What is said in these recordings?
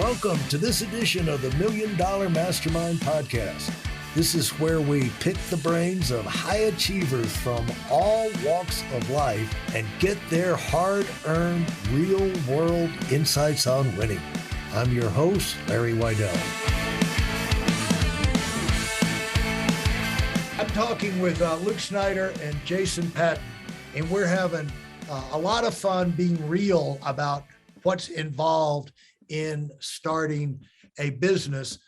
Welcome to this edition of the $1 Million Mastermind Podcast. This is where we pick the brains of high achievers from all walks of life and get their hard-earned, real-world insights on winning. I'm your host, Larry Weidel. I'm talking with Luke Schneider and Jason Patton, and we're having a lot of fun being real about what's involved in starting a business.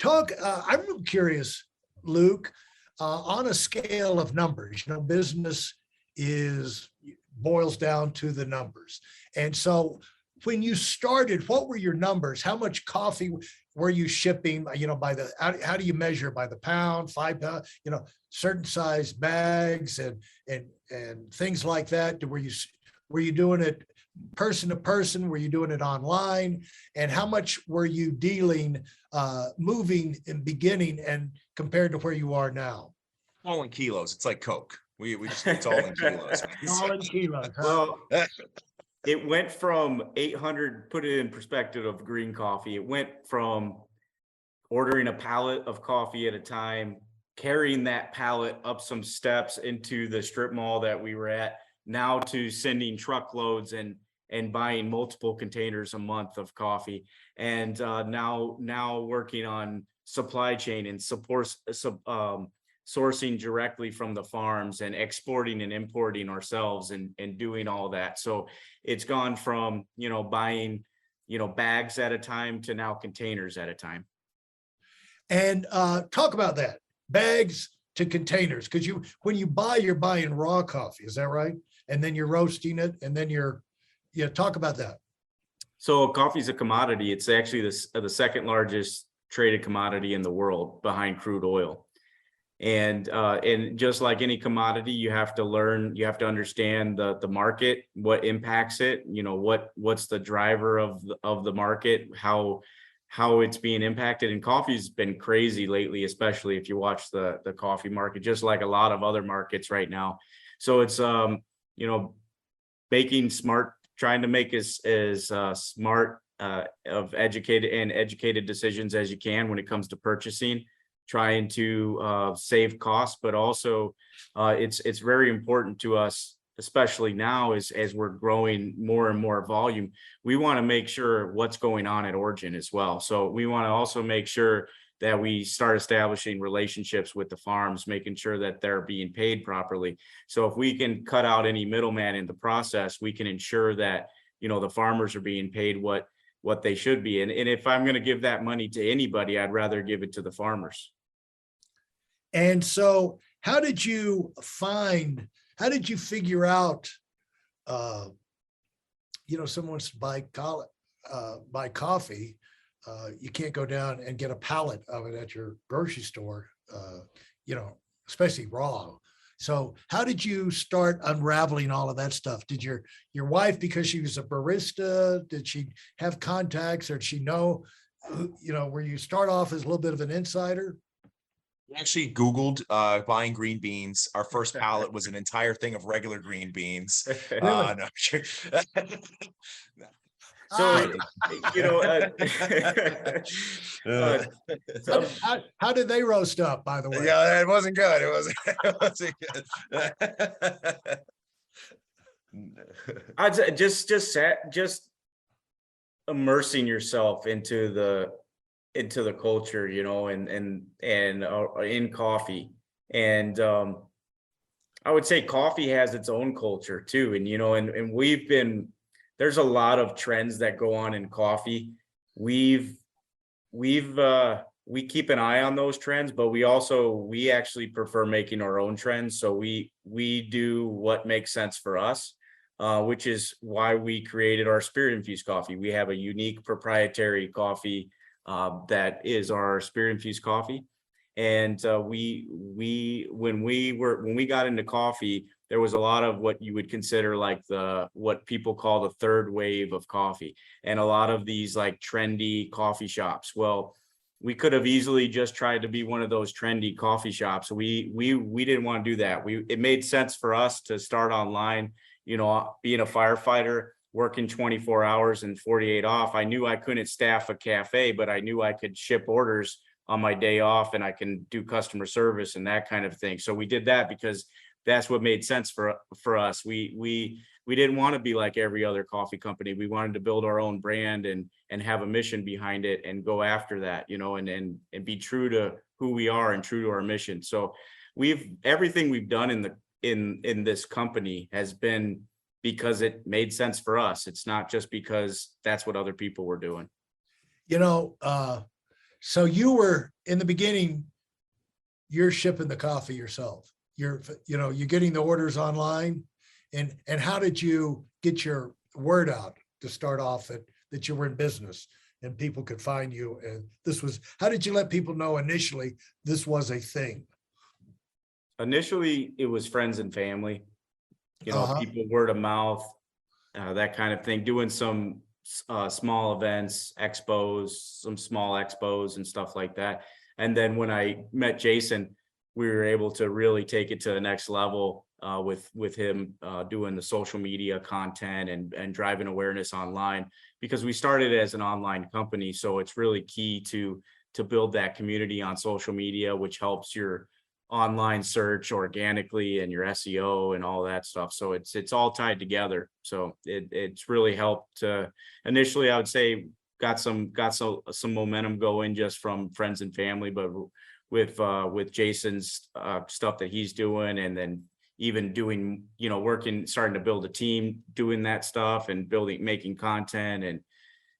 I'm curious, Luke, on a scale of numbers, business boils down to the numbers. And so when you started, what were your numbers? How much coffee were you shipping, how do you measure? By the pound, 5 pound, certain size bags and things like that? Were you doing it person to person? Were you doing it online? And how much were you dealing, moving in beginning and compared to where you are now? All in kilos. It's like Coke. It's all in kilos. All in kilos. Huh? Well, it went from 800, put it in perspective of green coffee. It went from ordering a pallet of coffee at a time, carrying that pallet up some steps into the strip mall that we were at, now to sending truckloads and buying multiple containers a month of coffee, and now working on supply chain and sourcing directly from the farms and exporting and importing ourselves and doing all that. So it's gone from buying bags at a time to now containers at a time. And talk about that, bags to containers, because when you buy, you're buying raw coffee, is that right? And then you're roasting it, and then talk about that. So coffee is a commodity. It's actually the second largest traded commodity in the world, behind crude oil. And just like any commodity, you have to understand the market, what impacts it, what's the driver of the market, how it's being impacted. And coffee's been crazy lately, especially if you watch the coffee market, just like a lot of other markets right now. So it's making smart, trying to make as smart of educated decisions as you can when it comes to purchasing, trying to save costs, but also it's very important to us, especially now as we're growing more and more volume. We want to make sure what's going on at origin as well. So we want to also make sure that we start establishing relationships with the farms, making sure that they're being paid properly. So if we can cut out any middleman in the process, we can ensure that, the farmers are being paid what they should be. And if I'm going to give that money to anybody, I'd rather give it to the farmers. And so how did you figure out, someone wants to buy coffee, you can't go down and get a pallet of it at your grocery store, especially raw. So how did you start unraveling all of that stuff? Did your wife, because she was a barista, did she have contacts, or did she know, where you start off as a little bit of an insider? We actually Googled buying green beans. Our first pallet was an entire thing of regular green beans. Really? No, sure. So, how did they roast up, by the way? Yeah, it wasn't good. It wasn't good. I'd say just immersing yourself into the culture, and in coffee. And I would say coffee has its own culture too. And, and there's a lot of trends that go on in coffee. We keep an eye on those trends, but we actually prefer making our own trends. So we do what makes sense for us, which is why we created our spirit infused coffee. We have a unique proprietary coffee that is our spirit infused coffee. And when we got into coffee, there was a lot of what you would consider like what people call the third wave of coffee, and a lot of these like trendy coffee shops. Well, we could have easily just tried to be one of those trendy coffee shops. We didn't want to do that. It made sense for us to start online. Being a firefighter, working 24 hours and 48 off. I knew I couldn't staff a cafe, but I knew I could ship orders on my day off, and I can do customer service and that kind of thing. So we did that because that's what made sense for us. We didn't want to be like every other coffee company. We wanted to build our own brand and have a mission behind it and go after that, you know, and be true to who we are and true to our mission. So everything we've done in this company has been because it made sense for us. It's not just because that's what other people were doing. You know, so you were in the beginning, you're shipping the coffee yourself. You're getting the orders online, and how did you get your word out to start off that you were in business and people could find you? And how did you let people know initially this was a thing? Initially, it was friends and family, people, word of mouth, that kind of thing, doing some small events, some small expos and stuff like that. And then when I met Jason, we were able to really take it to the next level with him doing the social media content and driving awareness online, because we started as an online company. So it's really key to build that community on social media, which helps your online search organically and your SEO and all that stuff. So it's all tied together. So it's really helped. Initially, I would say got some momentum going just from friends and family, but with Jason's stuff that he's doing, and then even doing, starting to build a team doing that stuff and making content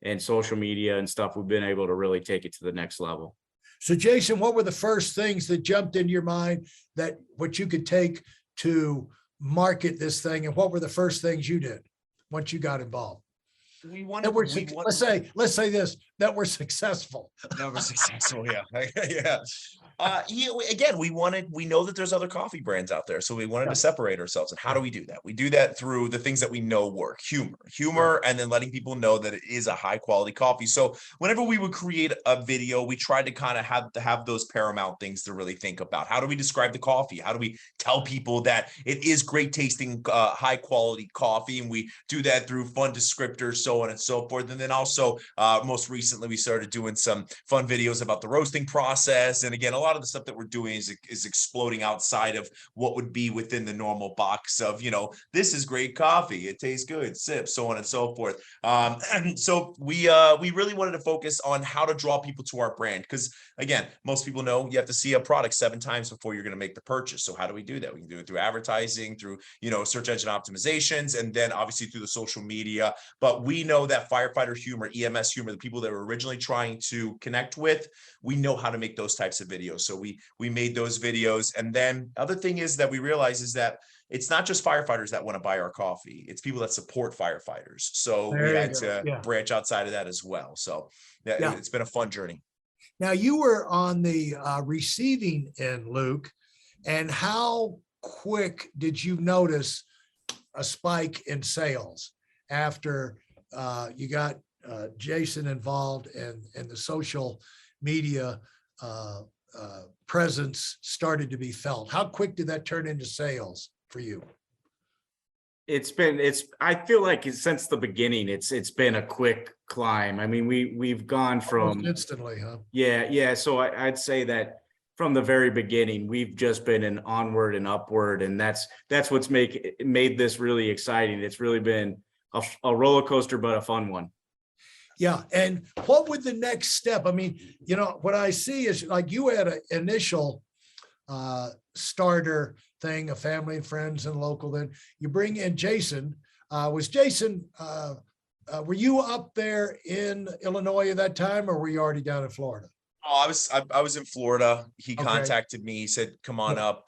and social media and stuff, we've been able to really take it to the next level. So Jason, what were the first things that jumped into your mind that what you could take to market this thing? And what were the first things you did once you got involved? Let's say this, that we're successful. That was successful. Yeah. Yeah. Again, we know that there's other coffee brands out there. So we wanted to separate ourselves. And how do we do that? We do that through the things that we know work, humor, and then letting people know that it is a high quality coffee. So whenever we would create a video, we tried to kind of have those paramount things to really think about. How do we describe the coffee? How do we tell people that it is great tasting, high quality coffee? And we do that through fun descriptors, so on and so forth. And then also, most recently, we started doing some fun videos about the roasting process. And again, a lot of the stuff that we're doing is exploding outside of what would be within the normal box of, this is great coffee, it tastes good, sip, so on and so forth. And so we really wanted to focus on how to draw people to our brand, because again, most people know you have to see a product 7 times before you're going to make the purchase. So how do we do that? We can do it through advertising, through search engine optimizations, and then obviously through the social media. But we know that firefighter humor, EMS humor, the people that were originally trying to connect with, we know how to make those types of videos. So we made those videos. And then other thing is that we realize is that it's not just firefighters that want to buy our coffee. It's people that support firefighters. So we had to branch outside of that as well. So it's been a fun journey. Now you were on the receiving end, Luke, and how quick did you notice a spike in sales after you got Jason involved and the social media presence started to be felt? How quick did that turn into sales for you? I feel like since the beginning, it's been a quick climb. I mean, we've gone from almost instantly, huh? Yeah. So I'd say that from the very beginning, we've just been an onward and upward, and that's what's made this really exciting. It's really been a roller coaster, but a fun one. Yeah. And what would the next step? I mean, what I see is like you had an initial starter thing, a family and friends and local. Then you bring in Jason. Were you up there in Illinois at that time, or were you already down in Florida? Oh, I was in Florida. He contacted me. He said, "Come on up,"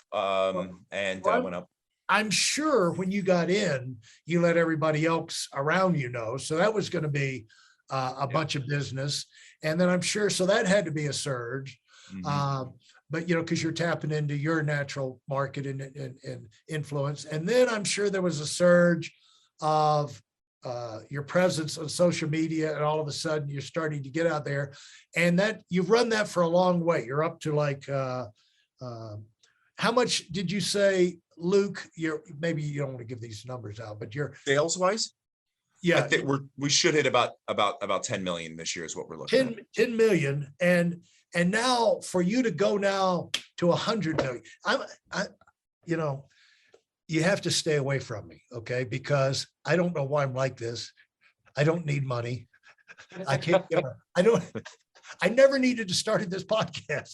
and I went up. I'm sure when you got in, you let everybody else around know. So that was going to be a bunch of business. And then I'm sure, so that had to be a surge. Mm-hmm. But, because you're tapping into your natural market and influence. And then I'm sure there was a surge of your presence on social media, and all of a sudden you're starting to get out there, and that you've run that for a long way. You're up to like, how much did you say, Luke, maybe you don't want to give these numbers out, but you're sales wise? Yeah, think we should hit about 10 million this year is what we're looking at. 10 million. And now for you to go now to 100 million, you know, you have to stay away from me. Okay. Because I don't know why I'm like this. I don't need money. I can't, I never needed to start this podcast.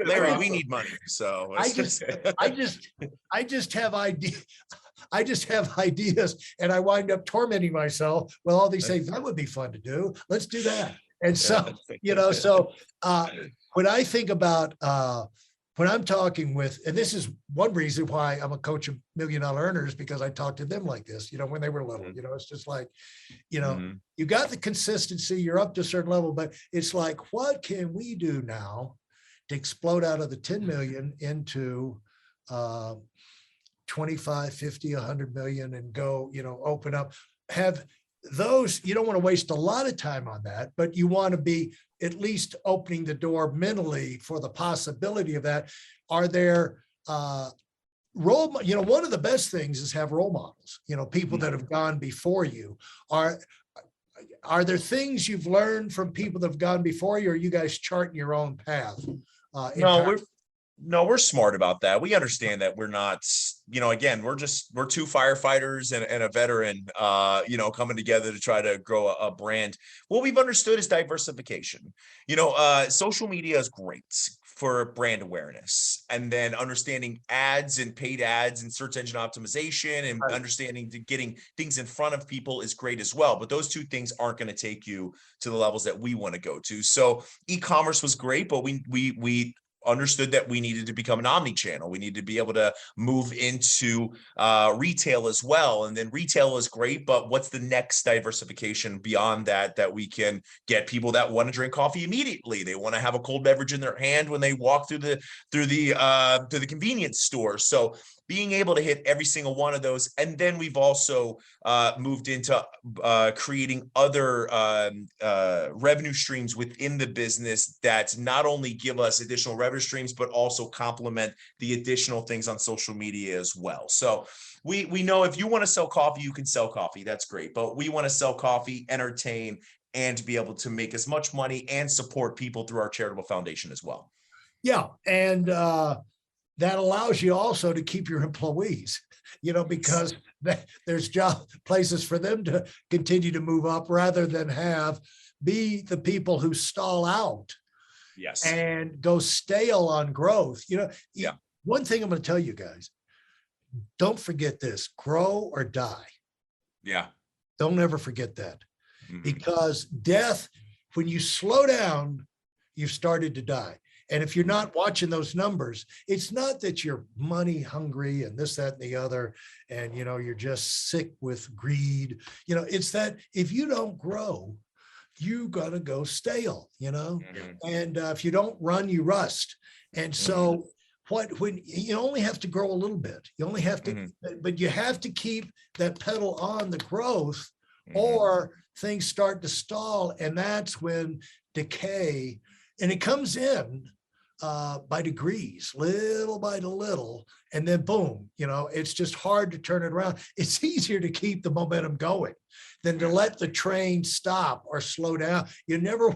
Larry, we need money. So I just have ideas. I just have ideas and I wind up tormenting myself with all these things. That would be fun to do. Let's do that. And so, when I think about, when I'm talking with, and this is one reason why I'm a coach of $1 Million Earners, because I talked to them like this, when they were little, it's just like, you got the consistency, you're up to a certain level, but it's like, what can we do now to explode out of the 10 million into 25, 50, 100 million and go, open up, have those, you don't want to waste a lot of time on that, but you want to be at least opening the door mentally for the possibility of that. Are there one of the best things is have role models, people that have gone before you. Are there things you've learned from people that have gone before you, or are you guys charting your own path? No, we're smart about that. We understand that we're not, again, we're two firefighters and a veteran, coming together to try to grow a brand. What we've understood is diversification. Social media is great for brand awareness, and then understanding ads and paid ads and search engine optimization and understanding getting things in front of people is great as well. But those two things aren't going to take you to the levels that we want to go to. So e-commerce was great, but we understood that we needed to become an omnichannel. We need to be able to move into retail as well. And then retail is great, but what's the next diversification beyond that we can get people that want to drink coffee immediately? They want to have a cold beverage in their hand when they walk through the convenience store. So being able to hit every single one of those. And then we've also moved into creating other revenue streams within the business that not only give us additional revenue streams, but also complement the additional things on social media as well. So we know if you want to sell coffee, you can sell coffee. That's great. But we want to sell coffee, entertain, and be able to make as much money and support people through our charitable foundation as well. Yeah. And that allows you also to keep your employees, because there's places for them to continue to move up rather than be the people who stall out. Yes. And go stale on growth. One thing I'm going to tell you guys, don't forget this: grow or die. Yeah. Don't ever forget that. Because death, when you slow down, you've started to die. And if you're not watching those numbers, it's not that you're money hungry and this, that, and the other, and, you're just sick with greed. It's that if you don't grow, you got to go stale, and if you don't run, you rust. And so when you only have to grow a little bit, you only have to, but you have to keep that pedal on the growth, or things start to stall. And that's when decay, and it comes in by degrees, little by little, and then boom, it's just hard to turn it around. It's easier to keep the momentum going than to let the train stop or slow down. You never,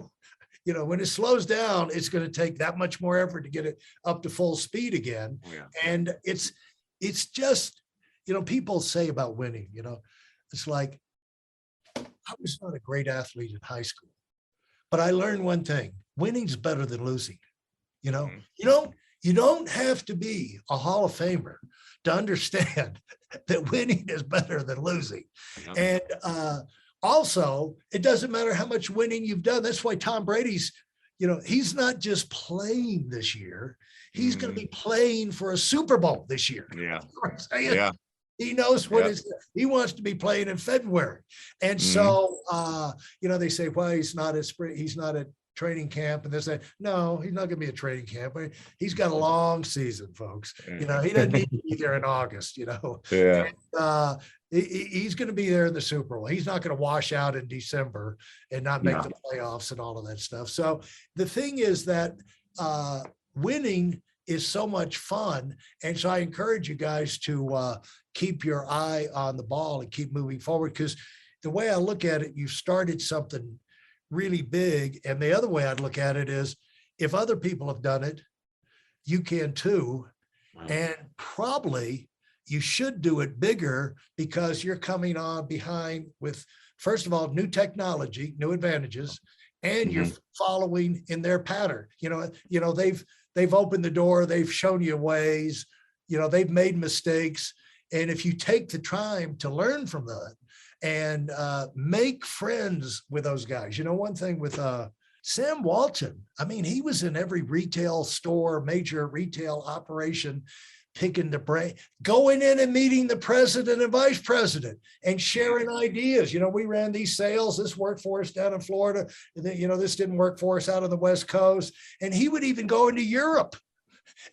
when it slows down, it's going to take that much more effort to get it up to full speed again. And it's just, people say about winning, it's like, I was not a great athlete in high school, but I learned one thing: winning's better than losing. You don't have to be a Hall of Famer to understand that winning is better than losing. And also, it doesn't matter how much winning you've done. That's why Tom Brady's, he's not just playing this year. He's going to be playing for a Super Bowl this year. Yeah. He knows what he wants to be playing in February. And so, they say, well, he's not at training camp and this, that. No, he's not going to be a training camp. He's got a long season, folks. He doesn't need to be there in August, Yeah. And, he's going to be there in the Super Bowl. He's not going to wash out in December and not make the playoffs and all of that stuff. So the thing is that winning is so much fun. And so I encourage you guys to keep your eye on the ball and keep moving forward, because the way I look at it, you started something really big. And the other way I'd look at it is, if other people have done it, you can too. And probably you should do it bigger, because you're coming on behind with, first of all, new technology, new advantages, and you're following in their pattern. They've opened the door, they've shown you ways, they've made mistakes. And if you take the time to learn from that and make friends with those guys, one thing with Sam Walton, I mean, he was in every retail store, major retail operation, picking the brain, going in and meeting the president and vice president and sharing ideas. We ran these sales, this worked for us down in Florida, and then, this didn't work for us out on the West Coast. And he would even go into Europe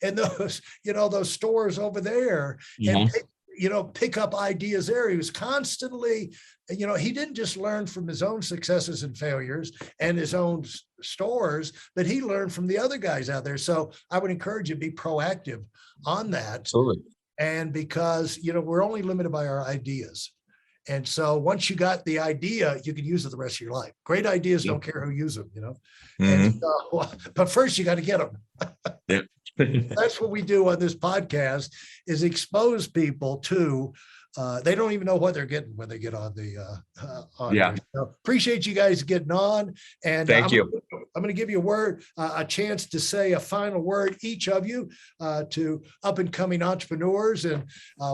and those stores over there and pick up ideas there. He was constantly, he didn't just learn from his own successes and failures and his own stores, but he learned from the other guys out there. So I would encourage you to be proactive on that. Absolutely. And because, we're only limited by our ideas. And so once you got the idea, you can use it the rest of your life. Great ideas don't care who use them, And so, but first you got to get them. That's what we do on this podcast, is expose people to, they don't even know what they're getting when they get on the, here. So appreciate you guys getting on. And thank you. I'm going to give you a chance to say a final word, each of you, to up and coming entrepreneurs, and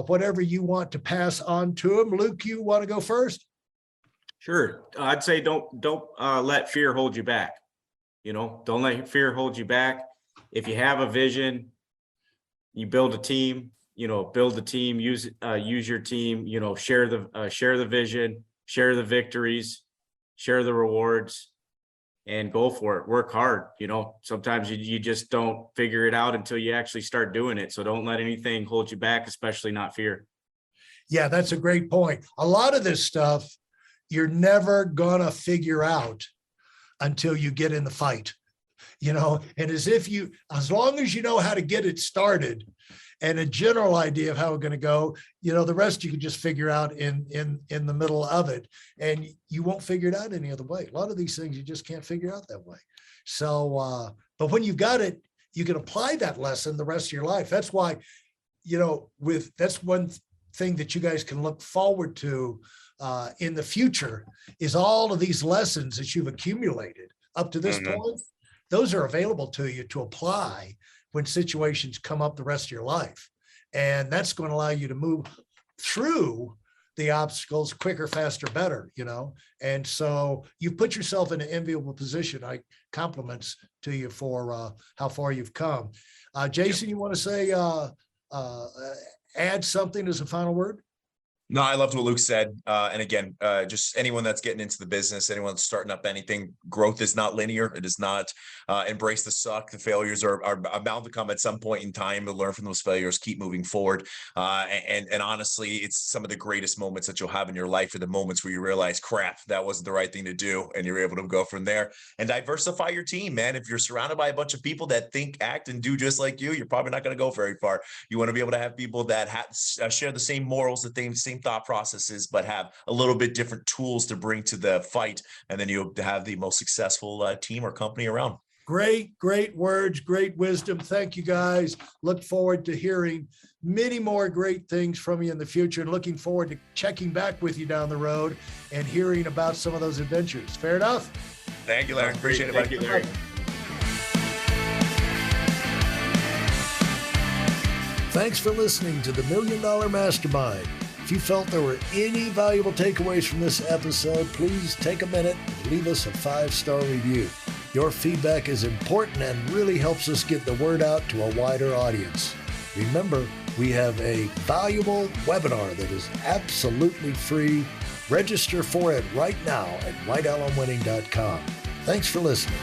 whatever you want to pass on to them. Luke, you want to go first? Sure. I'd say don't let fear hold you back. Don't let fear hold you back. If you have a vision, you build a team, build a team, use your team, share the vision, share the victories, share the rewards, and go for it. Work hard. Sometimes you just don't figure it out until you actually start doing it. So don't let anything hold you back, especially not fear. Yeah, that's a great point. A lot of this stuff you're never gonna figure out until you get in the fight. And as long as you know how to get it started and a general idea of how it's going to go, the rest you can just figure out in the middle of it, and you won't figure it out any other way. A lot of these things you just can't figure out that way. So, but when you got it, you can apply that lesson the rest of your life. That's why, that's one thing that you guys can look forward to in the future, is all of these lessons that you've accumulated up to this point. Those are available to you to apply when situations come up the rest of your life. And that's going to allow you to move through the obstacles quicker, faster, better, And so you put yourself in an enviable position. Compliments to you for how far you've come. Jason, you want to say, add something as a final word? No, I loved what Luke said. And again, just anyone that's getting into the business, anyone that's starting up anything, growth is not linear. It is not embrace the suck. The failures are bound to come at some point in time. To learn from those failures, keep moving forward. And honestly, it's some of the greatest moments that you'll have in your life are the moments where you realize, crap, that wasn't the right thing to do. And you're able to go from there and diversify your team, man. If you're surrounded by a bunch of people that think, act, and do just like you're probably not going to go very far. You want to be able to have people that share the same morals, the same thought processes, but have a little bit different tools to bring to the fight. And then you'll have the most successful team or company around. Great words, great wisdom. Thank you, guys. Look forward to hearing many more great things from you in the future, and looking forward to checking back with you down the road and hearing about some of those adventures. Fair enough? Thank you, Larry. Appreciate it. Thank you, Larry. Thanks for listening to the $1 Million Mastermind. If you felt there were any valuable takeaways from this episode, please take a minute and leave us a 5-star review. Your feedback is important and really helps us get the word out to a wider audience. Remember, we have a valuable webinar that is absolutely free. Register for it right now at whitealumwinning.com. Thanks for listening.